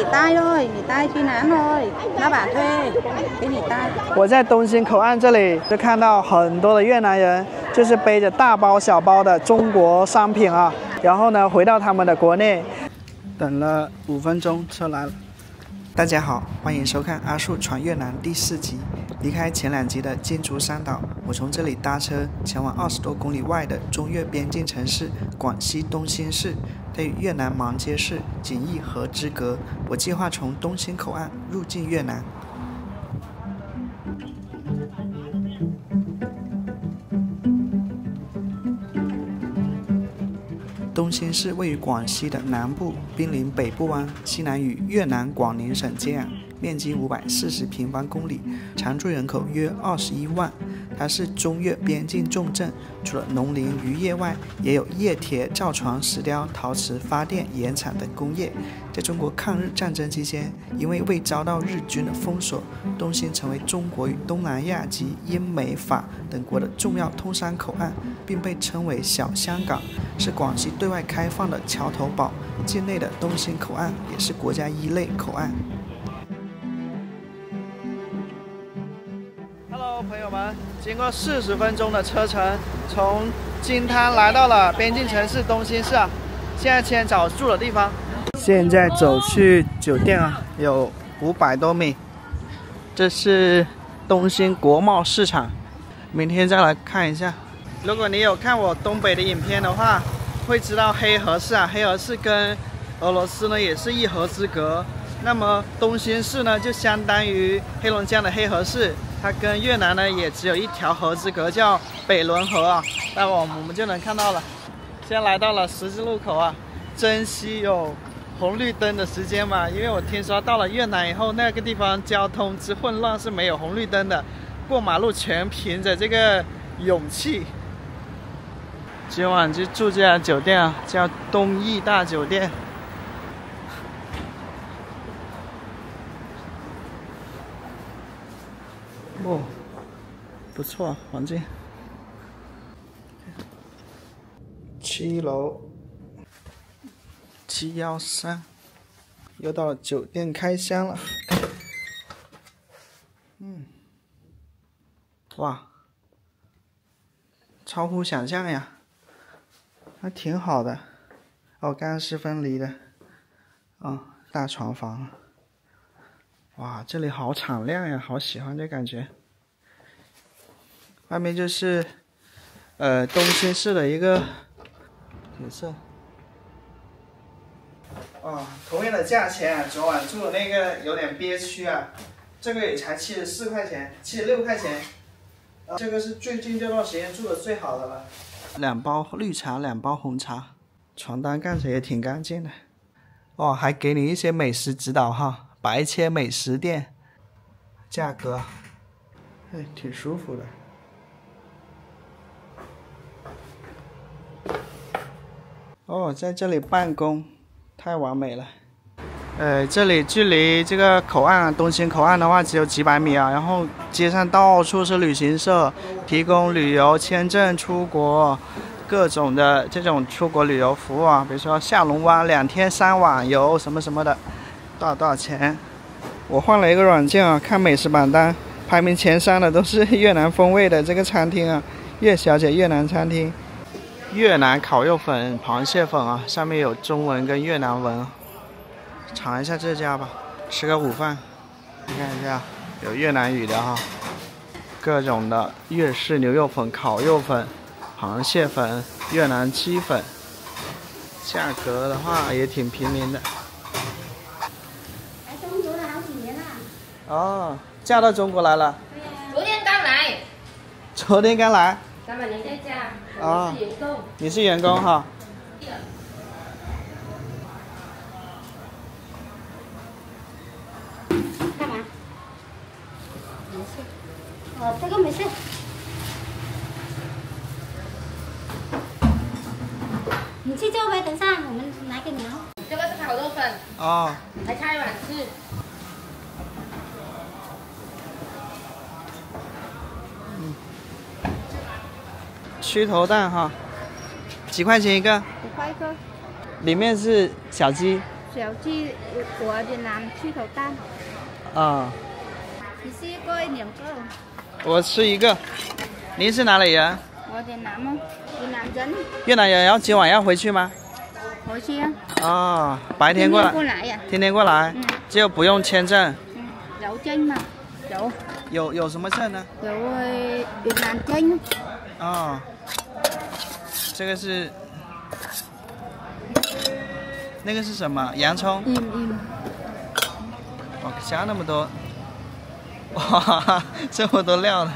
己带thôi，你带去南thôi，老板推，给你带。我在东兴口岸这里就看到很多的越南人，就是背着大包小包的中国商品啊，然后呢回到他们的国内。等了5分钟，车来了。大家好，欢迎收看阿树闯越南第4集。离开前2集的金竹山岛，我从这里搭车前往20多公里外的中越边境城市广西东兴市，它与越南芒街市仅一河之隔。我计划从东兴口岸入境越南。东兴市位于广西的南部，濒临北部湾，西南与越南广宁省接壤，面积540平方公里，常住人口约21万。它是中越边境重镇，除了农林渔业外，也有冶铁、造船、石雕、陶瓷、发电、盐场等工业。在中国抗日战争期间，因为未遭到日军的封锁，东兴成为中国与东南亚及英美法等国的重要通商口岸，并被称为小香港，是广西对外开放的桥头堡。境内的东兴口岸也是国家1类口岸。Hello， 朋友们，经过40分钟的车程，从金滩来到了边境城市东兴市啊。现在先找住的地方。现在走去酒店啊，有500多米。这是东兴国贸市场，明天再来看一下。如果你有看我东北的影片的话，会知道黑河市啊，黑河市跟俄罗斯呢也是一河之隔。那么东兴市呢，就相当于黑龙江的黑河市，它跟越南呢也只有一条河之隔，叫北仑河啊。待会我们就能看到了。现在来到了十字路口啊，珍惜有红绿灯的时间嘛，因为我听说到了越南以后，那个地方交通之混乱是没有红绿灯的，过马路全凭着这个勇气。今晚就住这家酒店啊，叫东义大酒店。哦，不错，环境。7楼713，又到了酒店开箱了。哇，超乎想象呀，还挺好的。哦，干湿分离的。大床房。哇，这里好敞亮呀，好喜欢这感觉。外面就是东兴市的一个景色。同样的价钱啊，昨晚住的那个有点憋屈啊，这个也才74块钱，76块钱。这个是最近这段时间住的最好的了。2包绿茶，2包红茶，床单盖着也挺干净的。哦，还给你一些美食指导哈，白切美食店。价格，挺舒服的。哦，在这里办公，太完美了。这里距离这个口岸东兴口岸的话只有几百米啊，然后街上到处是旅行社，提供旅游签证出国，各种的这种出国旅游服务啊，比如说下龙湾2天3晚游什么什么的，多少钱？我换了一个软件啊，看美食榜单，排名前3的都是越南风味的这个餐厅啊，岳小姐越南餐厅。越南烤肉粉、螃蟹粉啊，上面有中文跟越南文。尝一下这家吧，吃个午饭。你看一下，有越南语的哈，各种的粤式牛肉粉、烤肉粉、螃蟹粉、越南鸡粉，价格的话也挺平民的。来中国了好几年了。哦，嫁到中国来了。昨天刚来。昨天刚来。老板娘在家，我是员工。你是员工哈？干嘛？没事。这个没事。你去做呗，等下我们拿给你哦。这个是烤肉粉。哦。来开碗吃。须头蛋哈，几块钱一个？5块一个。里面是小鸡。小鸡của Việt Nam truy cầu tan。啊。你吃过2个？我吃1个。您是哪里人？我越南哦，越南人。越南人，然后今晚要回去吗？回去啊。哦，白天过来。过来呀。天天过来。就不用签证。有证嘛？有什么证呢？有越南证。哦。这个是。那个是什么？洋葱。哦，加那么多。哇，这么多料呢。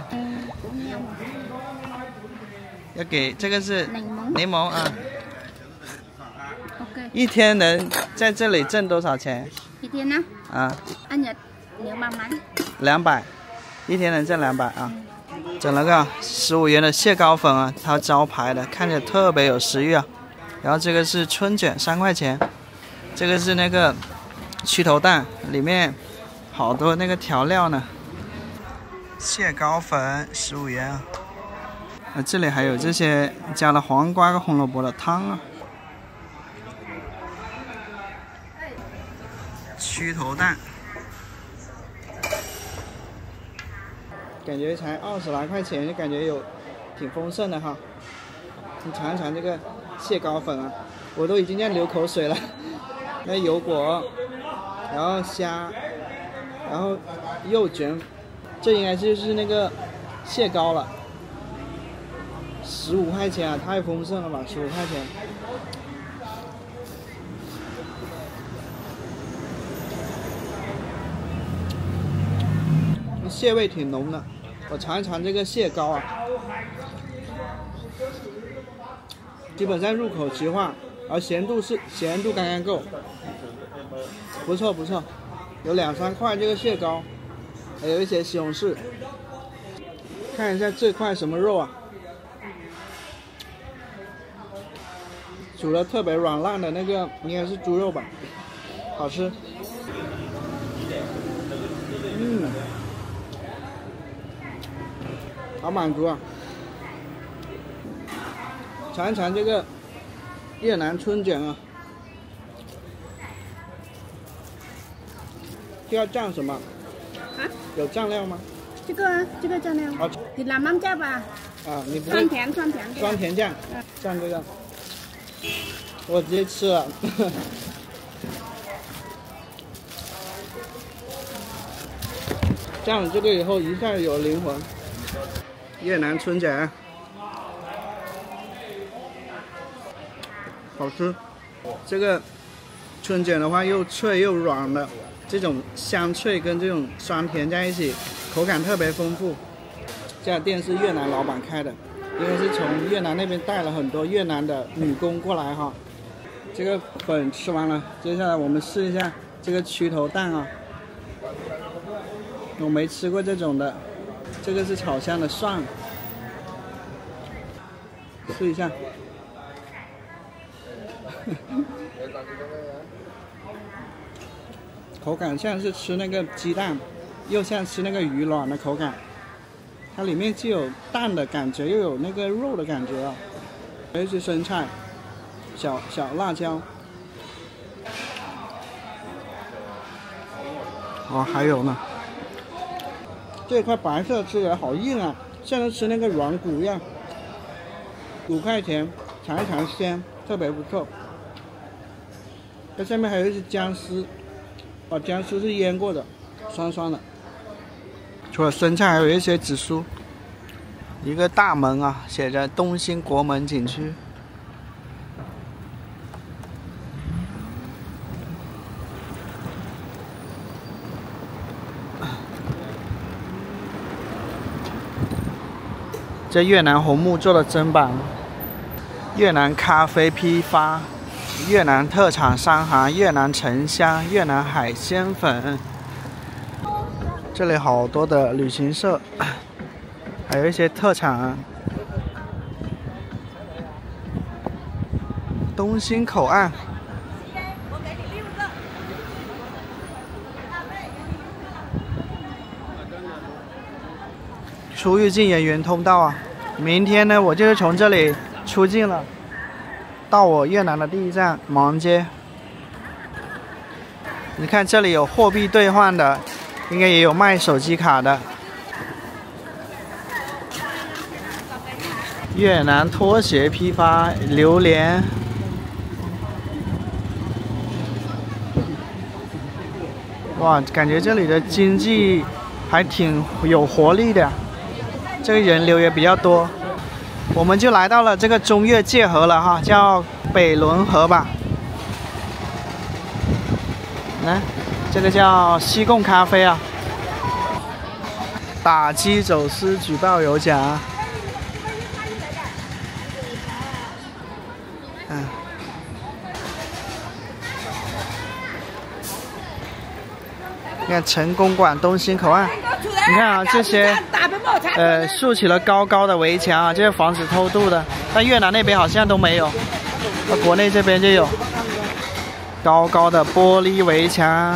要给这个是柠檬啊。OK。一天能在这里挣多少钱？一天呢？啊。Anh Nhật nếu mà mắn 200，一天能挣200啊。整了个15元的蟹膏粉啊，它招牌的，看着特别有食欲啊。然后这个是春卷，3块钱。这个是那个蛆头蛋，里面好多那个调料呢。蟹膏粉15元啊。这里还有这些加了黄瓜跟红萝卜的汤啊。蛆头蛋，感觉才20来块钱，就感觉挺丰盛的哈。你尝一尝这个蟹膏粉啊，我都已经在流口水了。那油果，然后虾，然后肉卷，这应该就是那个蟹膏了。15块钱啊，太丰盛了吧！15块钱。蟹味挺浓的，我尝一尝这个蟹膏啊，基本上入口即化，而咸度刚刚够，不错不错，有2、3块这个蟹膏，还有一些西红柿。看一下这块什么肉啊？煮的特别软烂的那个应该是猪肉吧，好吃。好满足啊！尝一尝这个越南春卷啊，这要蘸什么？啊？有蘸料吗？这个酱料。好。你拿慢酱吧。啊，你不会。酸甜酱。蘸这个。我直接吃了。蘸了这个以后，一下有灵魂。越南春卷，好吃。这个春卷的话，又脆又软的，这种香脆跟这种酸甜在一起，口感特别丰富。这家店是越南老板开的，因为是从越南那边带了很多越南的女工过来哈。这个粉吃完了，接下来我们试一下这个蛆头蛋啊，我没吃过这种的。这个是炒香的蒜，试一下。口感像是吃那个鸡蛋，又像吃那个鱼卵的口感。它里面既有蛋的感觉，又有那个肉的感觉啊。还有一些生菜，小辣椒。哦，还有呢。这块白色吃起来好硬啊，像是吃那个软骨一样。5块钱，尝一尝鲜，特别不错。它下面还有一些姜丝，哦，姜丝是腌过的，酸酸的。除了生菜，还有一些紫苏。一个大门啊，写着东兴国门景区。这越南红木做的砧板，越南咖啡批发，越南特产商行，越南沉香，越南海鲜粉。这里好多的旅行社，还有一些特产。东兴口岸。出入境人员通道啊，明天呢，我就是从这里出境了，到我越南的第一站芒街。你看这里有货币兑换的，应该也有卖手机卡的。越南拖鞋批发，榴莲。哇，感觉这里的经济还挺有活力的，这个人流也比较多。我们就来到了这个中越界河了哈，叫北仑河吧。来，这个叫西贡咖啡啊。打击走私举报有奖。你看成功馆东兴口岸，你看啊，这些竖起了高高的围墙啊，这是防止偷渡的。但越南那边好像都没有，国内这边就有高高的玻璃围墙。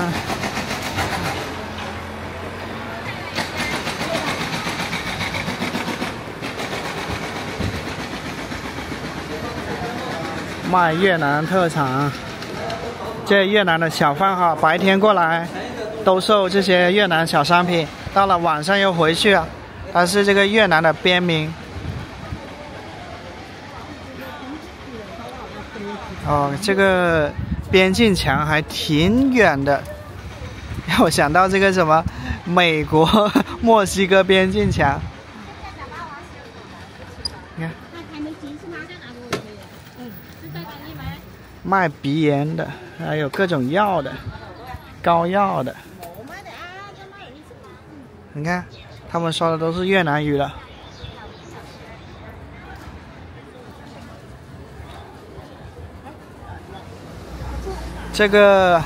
卖越南特产，这越南的小贩哈，白天过来兜售这些越南小商品，到了晚上又回去啊。它是这个越南的边民。哦，这个边境墙还挺远的，让我想到这个什么美国墨西哥边境墙。你看。卖鼻炎的，还有各种药的，膏药的。你看，他们说的都是越南语了。这个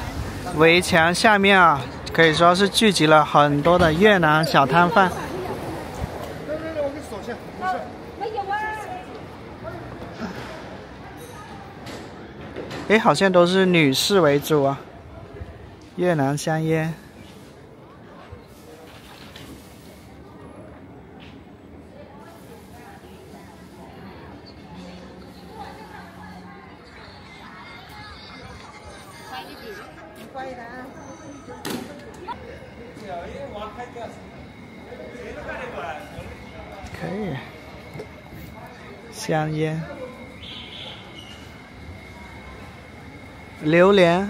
围墙下面啊，可以说是聚集了很多的越南小摊贩。哎，好像都是女士为主啊。越南香烟。可以。香烟。榴莲，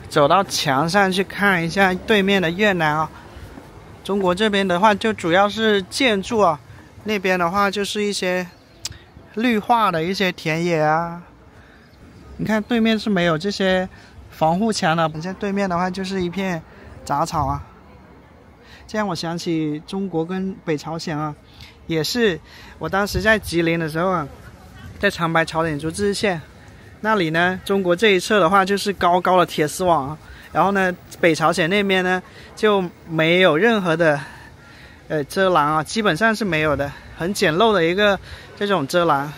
走到墙上去看一下对面的越南啊。中国这边的话就主要是建筑啊，那边的话就是一些绿化的一些田野啊。你看对面是没有这些防护墙的，你看对面的话就是一片杂草啊。这让我想起中国跟北朝鲜啊，也是我当时在吉林的时候啊。在长白朝鲜族自治县那里呢，中国这一侧的话就是高高的铁丝网，然后呢，北朝鲜那边呢就没有任何的遮拦啊，基本上是没有的，很简陋的一个这种遮拦。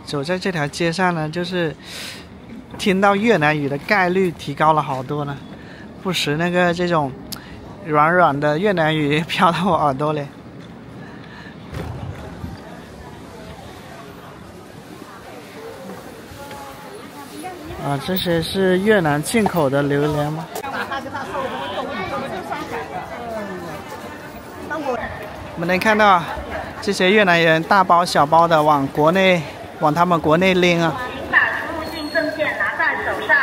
走在这条街上呢，就是听到越南语的概率提高了好多呢，不时那个这种。软软的越南语飘到我耳朵里。啊，这些是越南进口的榴莲吗？我们能看到这些越南人大包小包的往他们国内拎啊。请把出入境证件拿在手上。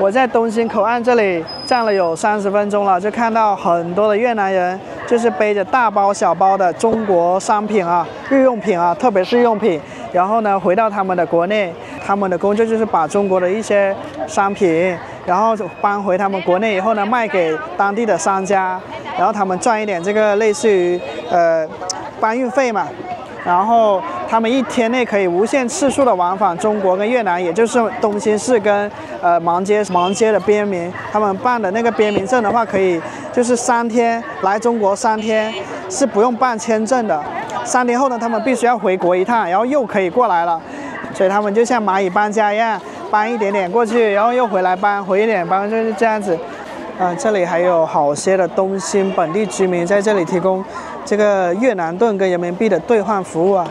我在东兴口岸这里站了有30分钟了，就看到很多的越南人，就是背着大包小包的中国商品啊、日用品啊，特别是日用品，然后呢回到他们的国内，他们的工作就是把中国的一些商品，然后搬回他们国内以后呢，卖给当地的商家，然后他们赚一点这个类似于搬运费嘛。然后他们一天内可以无限次数的往返中国跟越南，也就是东兴市跟芒街的边民，他们办的那个边民证的话，可以就是3天来中国3天是不用办签证的，3天后呢，他们必须要回国一趟，然后又可以过来了，所以他们就像蚂蚁搬家一样，搬一点点过去，然后又回来搬，回一点搬，就是这样子。这里还有好些的东兴本地居民在这里提供这个越南盾跟人民币的兑换服务啊。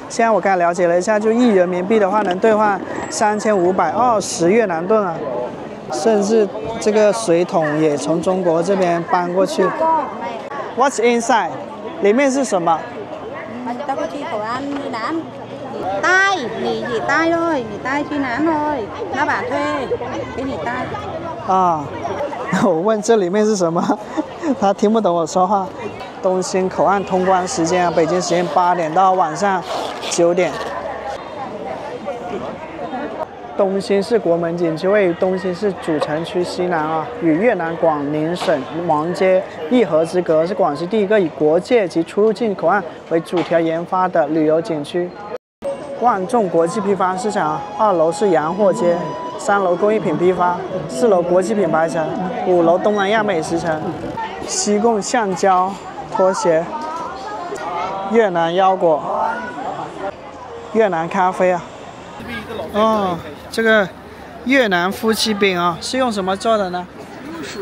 现在我刚才了解了一下，就1人民币的话能兑换3520越南盾啊。甚至这个水桶也从中国这边搬过去。What's inside？ 里面是什么？Tao có chi khẩu ăn Việt Nam. Tai, nghỉ tai thôi, nghỉ tai truy nã thôi. Nó bảo thuê, cái nghỉ tai. 啊，我问这里面是什么，他听不懂我说话。东兴口岸通关时间啊，北京时间8点到晚上9点。东兴市国门景区位于东兴市主城区西南啊，与越南广宁省王街一河之隔，是广西第一个以国界及出入境口岸为主题研发的旅游景区。万众国际批发市场，2楼是洋货街，3楼工艺品批发，4楼国际品牌城，5楼东南亚美食城。西贡橡胶拖鞋，越南腰果，越南咖啡啊。哦，这个越南夫妻饼啊，是用什么做的呢？木薯。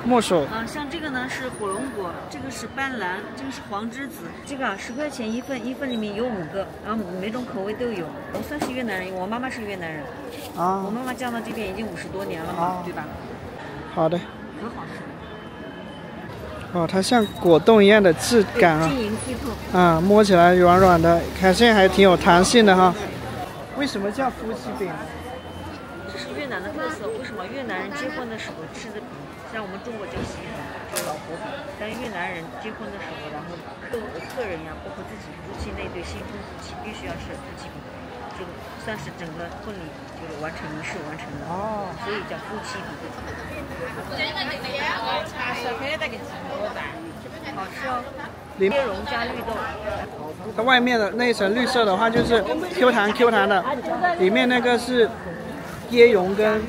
木薯。啊，像这个呢是火龙果，这个是斑斓，这个是黄栀子。这个10块钱一份，一份里面有5个，然后每种口味都有。我算是越南人，我妈妈是越南人。啊。我妈妈嫁到这边已经50多年了嘛，对吧？好的。很好吃。哦，它像果冻一样的质感啊。晶莹剔透。啊，摸起来软软的，看现在还挺有弹性的哈。为什么叫夫妻饼？这是越南的特色。为什么越南人结婚的时候吃的饼，像我们中国叫喜饼，叫老婆饼，但是越南人结婚的时候，然后客人呀，包括自己夫妻那对新婚夫妻，必须要是夫妻饼，就算是整个婚礼就是完成仪式完成的。哦，所以叫夫妻饼。好吃哦。椰蓉加绿豆。它外面的那一层绿色的话就是 Q 弹的，里面那个是椰蓉跟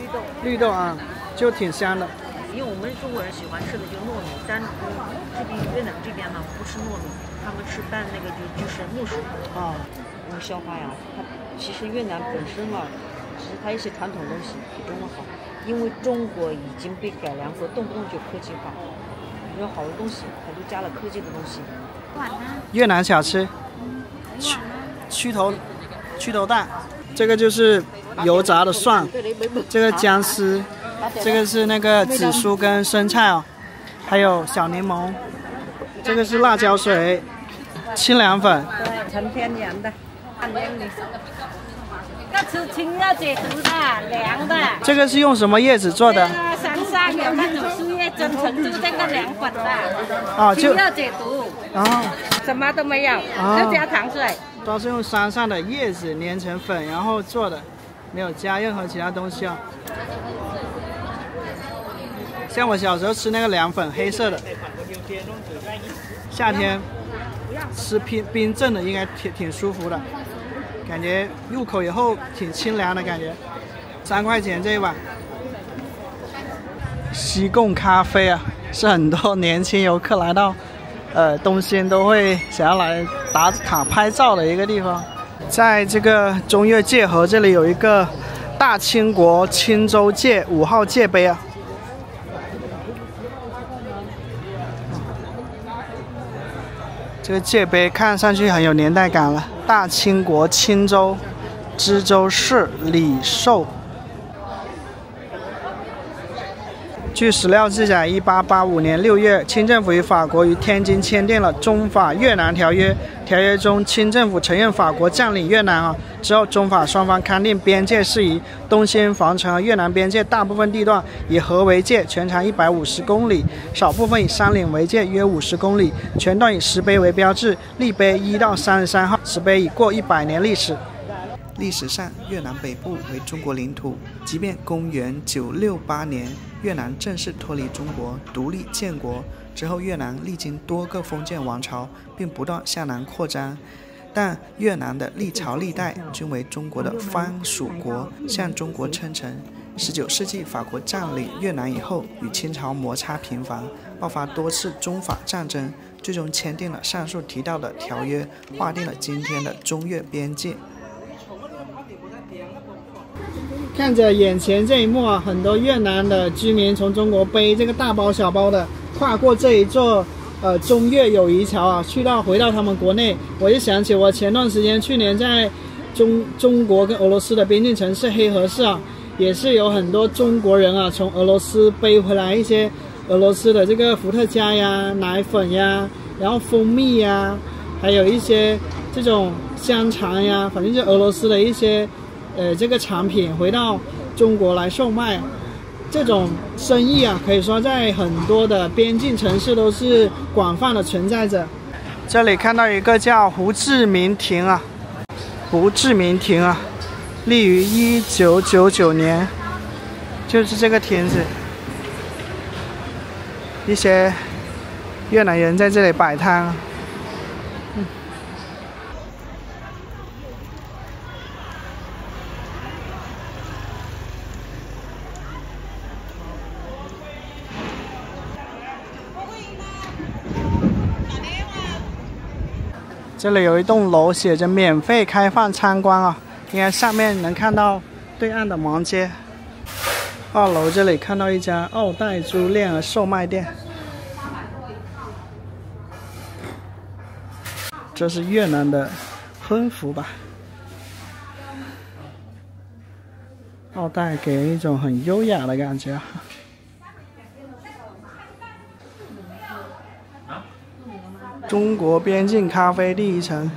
绿豆啊，就挺香的。因为我们中国人喜欢吃的就糯米，但这边越南这边呢不吃糯米，他们吃拌那个就是木薯啊。我们消化呀，它其实越南本身啊，其实它一些传统东西比中国好，因为中国已经被改良过，动不动就科技化，有好多东西它都加了科技的东西。越南小吃，蛆头蛋，这个就是油炸的蒜，这个姜丝，这个是那个紫苏跟生菜哦，还有小柠檬，这个是辣椒水，清凉粉。对，纯天然的。吃青要解毒的，凉的。这个是用什么叶子做的？山上有那种树叶蒸成就这个凉粉的。哦，就要解毒。哦。什么都没有，就加糖水。都是用山上的叶子碾成粉，然后做的，没有加任何其他东西啊。像我小时候吃那个凉粉，黑色的，夏天吃冰镇的应该挺舒服的，感觉入口以后挺清凉的感觉。3块钱这一碗。西贡咖啡啊，是很多年轻游客来到东兴都会想要来打卡拍照的一个地方。在这个中越界河这里有一个大清国钦州界5号界碑啊。这个界碑看上去很有年代感了。大清国钦州知州市李寿。据史料记载，1885年6月，清政府与法国于天津签订了中法越南条约。条约中，清政府承认法国占领越南之后，中法双方勘定边界事宜。东兴防城和越南边界大部分地段以河为界，全长150公里，少部分以山岭为界，约50公里。全段以石碑为标志，立碑1到33号，石碑已过100年历史。历史上，越南北部为中国领土，即便公元968年越南正式脱离中国独立建国之后，越南历经多个封建王朝，并不断向南扩张，但越南的历朝历代均为中国的藩属国，向中国称臣。19世纪法国占领越南以后，与清朝摩擦频繁，爆发多次中法战争，最终签订了上述提到的条约，划定了今天的中越边界。看着眼前这一幕啊，很多越南的居民从中国背这个大包小包的跨过这一座中越友谊桥啊，回到他们国内。我就想起我前段时间去年在中国跟俄罗斯的边境城市黑河市啊，也是有很多中国人啊从俄罗斯背回来一些俄罗斯的这个伏特加呀、奶粉呀，然后蜂蜜呀，还有一些这种香肠呀，反正就俄罗斯的一些这个产品回到中国来售卖。这种生意啊，可以说在很多的边境城市都是广泛的存在着。这里看到一个叫胡志明亭啊，立于1999年，就是这个亭子，一些越南人在这里摆摊。这里有一栋楼写着免费开放参观啊，应该上面能看到对岸的芒街。2楼这里看到一家奥黛珠恋儿售卖店，这是越南的婚服吧？奥黛给人一种很优雅的感觉。中国边境咖啡第1层，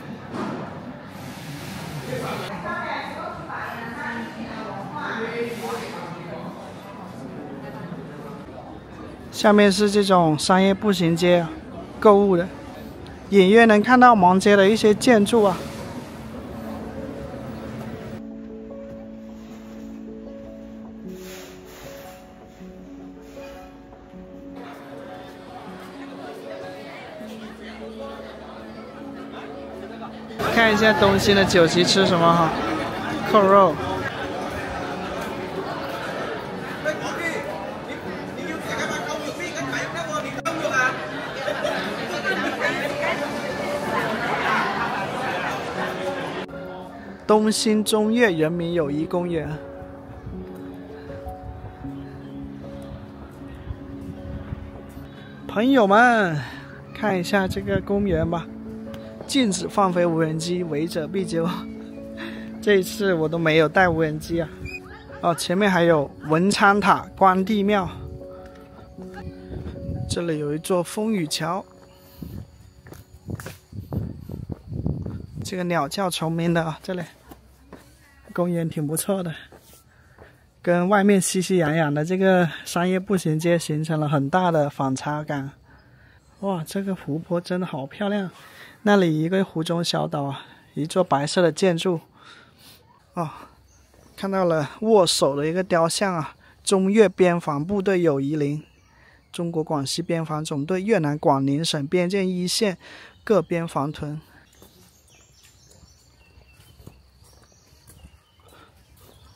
下面是这种商业步行街购物的，隐约能看到芒街的一些建筑啊。看一下东兴的酒席吃什么哈，扣肉。东兴中越人民友谊公园。朋友们，看一下这个公园吧。禁止放飞无人机，违者必究。这一次我都没有带无人机啊。哦，前面还有文昌塔、关帝庙。这里有一座风雨桥，这个鸟叫虫鸣的啊。这里公园挺不错的，跟外面熙熙攘攘的这个商业步行街形成了很大的反差感。哇，这个湖泊真的好漂亮。那里一个湖中小岛啊，一座白色的建筑。哦，看到了握手的一个雕像啊，中越边防部队友谊陵，中国广西边防总队越南广宁省边境一线各边防屯。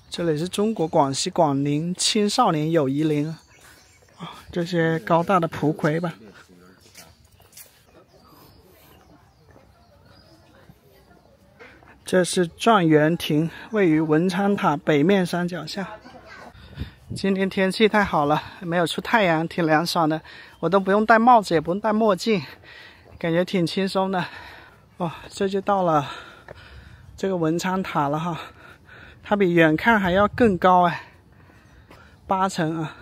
这里是中国广西广宁青少年友谊陵啊，这些高大的蒲葵吧。这是状元亭，位于文昌塔北面山脚下。今天天气太好了，没有出太阳，挺凉爽的。我都不用戴帽子，也不用戴墨镜，感觉挺轻松的。哦，这就到了这个文昌塔了哈，它比远看还要更高哎，8层啊。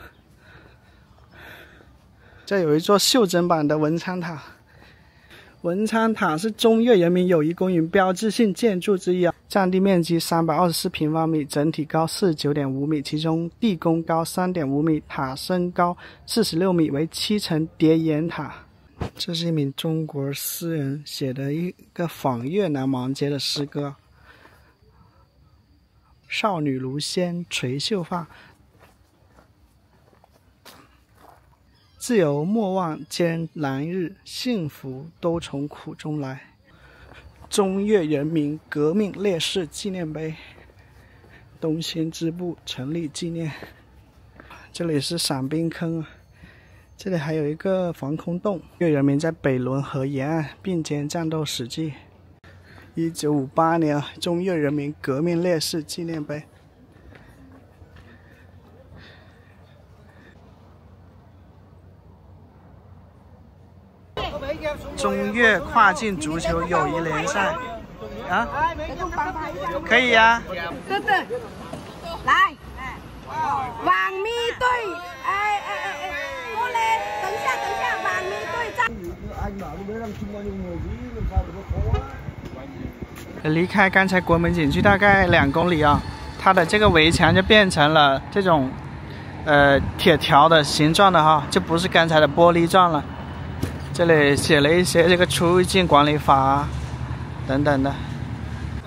这有一座袖珍版的文昌塔。文昌塔是中越人民友谊公园标志性建筑之一啊，占地面积324平方米，整体高49.5米，其中地宫高3.5米，塔身高46米，为7层叠檐塔。这是一名中国诗人写的一个仿越南芒街的诗歌：少女如仙垂秀发，自由莫忘艰难日，幸福都从苦中来。中越人民革命烈士纪念碑，东兴支部成立纪念。这里是伞兵坑啊，这里还有一个防空洞。越人民在北仑河沿岸并肩战斗史记。1958年中越人民革命烈士纪念碑。中越跨境足球友谊联赛啊，可以呀、来，网咪队，过来，等一下，网咪队站。离开刚才国门景区大概2公里啊，它的这个围墙就变成了这种铁条的形状的哈，就不是刚才的玻璃状了。这里写了一些这个出入境管理法等等的。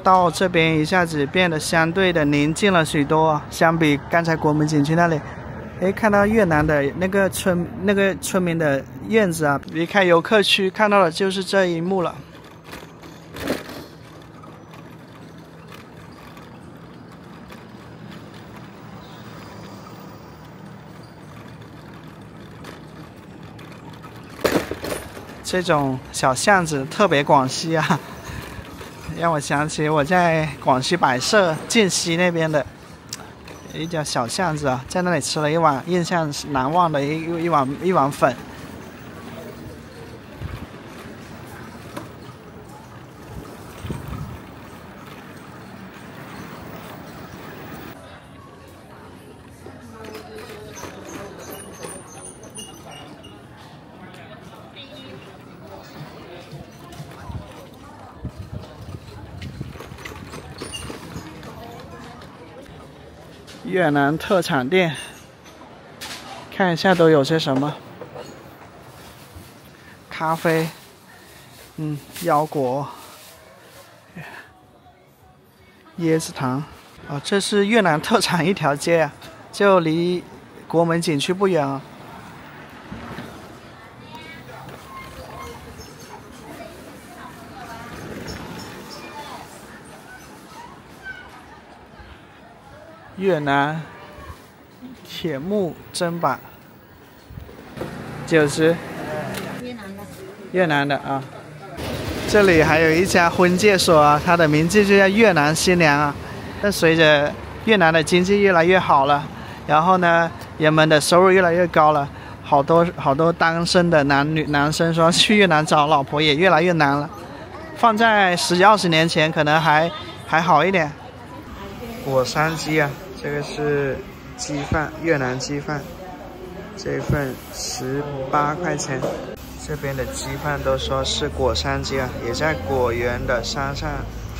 到这边一下子变得相对的宁静了许多，相比刚才国门景区那里。哎，看到越南的那个村民的院子啊，离开游客区看到的就是这一幕了。这种小巷子特别广西啊，让我想起我在广西百色靖西那边的一条小巷子啊，在那里吃了一碗印象难忘的一碗粉。越南特产店，看一下都有些什么。咖啡，腰果，椰子糖。哦，这是越南特产一条街啊，就离国门景区不远啊。越南铁木砧板，90，越南的啊。这里还有一家婚介所啊，它的名字就叫越南新娘啊。那随着越南的经济越来越好了，然后呢，人们的收入越来越高了，好多单身的男生说去越南找老婆也越来越难了。放在10几20年前，可能还好一点。果山鸡啊。这个是鸡饭，越南鸡饭，这份18块钱。这边的鸡饭都说是果山鸡啊，也在果园的山上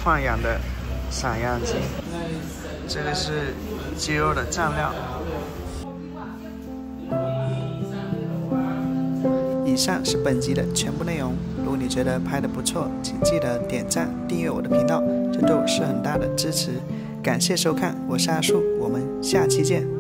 放养的散养鸡。这个是鸡肉的蘸料。以上是本集的全部内容。如果你觉得拍得不错，请记得点赞、订阅我的频道，这对我是很大的支持。感谢收看，我是阿树，我们下期见。